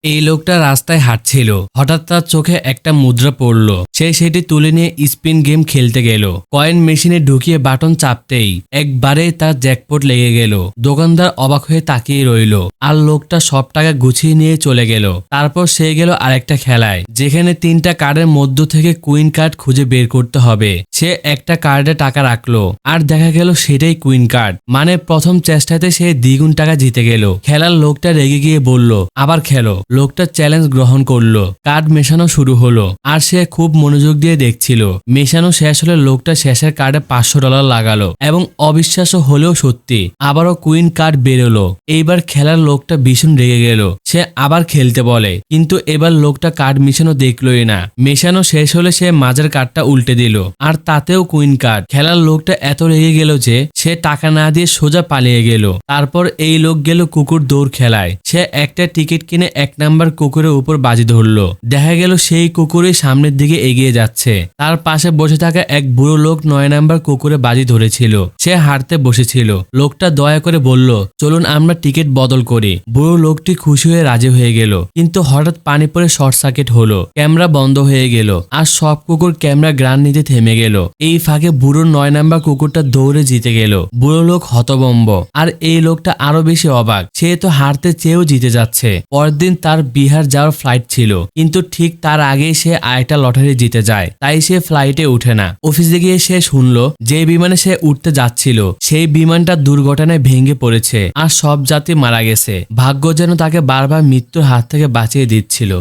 এই লোকটা রাস্তায় হাঁটছিল, হঠাৎ তার চোখে একটা মুদ্রা পড়ল। সে সেটি তুলে নিয়ে স্পিন গেম খেলতে গেল। কয়েন মেশিনে ঢুকিয়ে বাটন চাপতেই একবারে তার জ্যাকপট লেগে গেল। দোকানদার অবাক হয়ে তাকিয়ে রইল, আর লোকটা সব টাকা গুছিয়ে নিয়ে চলে গেল। তারপর সে গেল আরেকটা খেলায়, যেখানে 3টা কার্ডের মধ্য থেকে কুইন কার্ড খুঁজে বের করতে হবে। সে একটা কার্ডে টাকা রাখলো, আর দেখা গেল সেটাই কুইন কার্ড। মানে প্রথম চেষ্টাতে সে দ্বিগুণ টাকা জিতে গেল। খেলার লোকটা রেগে গিয়ে বলল, আবার খেলো। লোকটা চ্যালেঞ্জ গ্রহণ করলো। কার্ড মেশানো শুরু হলো, আর সে খুব মনোযোগ দিয়ে দেখছিল। মেশানো শেষ হলে লোকটা শেষের কার্ডে $500 লাগালো, এবং অবিশ্বাস্য হলেও সত্যি আবারও কুইন কার্ড বেরোলো। এইবার খেলার লোকটা ভীষণ রেগে গেল। সে আবার খেলতে বলে, কিন্তু এবার লোকটা কার্ড মেশানো দেখলোই না। মেশানো শেষ হলে সে মাঝের কার্ডটা উল্টে দিল, আর তাতেও কুইন কার্ড। খেলার লোকটা এত রেগে গেল যে সে টাকা না দিয়ে সোজা পালিয়ে গেল। তারপর এই লোক গেল কুকুর দৌড় খেলায়। সে একটা টিকিট কিনে 1 নাম্বার কুকুরের উপর বাজি ধরলো। দেখা গেল সেই কুকুরই সামনের দিকে এগিয়ে যাচ্ছে। তার পাশে বসে থাকা এক বুড়ো লোক 9 নাম্বার কুকুরে বাজি ধরেছিল। সে হাঁটতে বসেছিল। লোকটা দয়া করে বলল, চলুন আমরা টিকিট বদল করি। বুড়ো লোকটি খুশি হয়ে রাজি হয়ে গেল, কিন্তু হঠাৎ পানি পড়ে শর্ট সার্কিট হলো। ক্যামেরা বন্ধ হয়ে গেল, আর সব কুকুর ক্যামেরা গ্রান নিতে থেমে গেল। এই ফাঁকে বুড়োর 9 নাম্বার কুকুরটা দৌড়ে জিতে গেল। বুড়ো লোক হতবম্ব, আর এই লোকটা আরো বেশি অবাক। সে তো হারতে চেয়েও জিতে যাচ্ছে। পরের দিন তার বিহার যাওয়ার ফ্লাইট ছিল, কিন্তু ঠিক তার আগেই সে আরেকটা লটারি জিতে যায়। তাই সে ফ্লাইটে উঠে না। অফিসে গিয়ে সে শুনলো যে বিমানে সে উঠতে যাচ্ছিল সেই বিমানটা দুর্ঘটনায় ভেঙে পড়েছে, আর সব যাত্রী মারা গেছে। ভাগ্য যেন তাকে বারবার মৃত্যুর হাত থেকে বাঁচিয়ে দিচ্ছিল।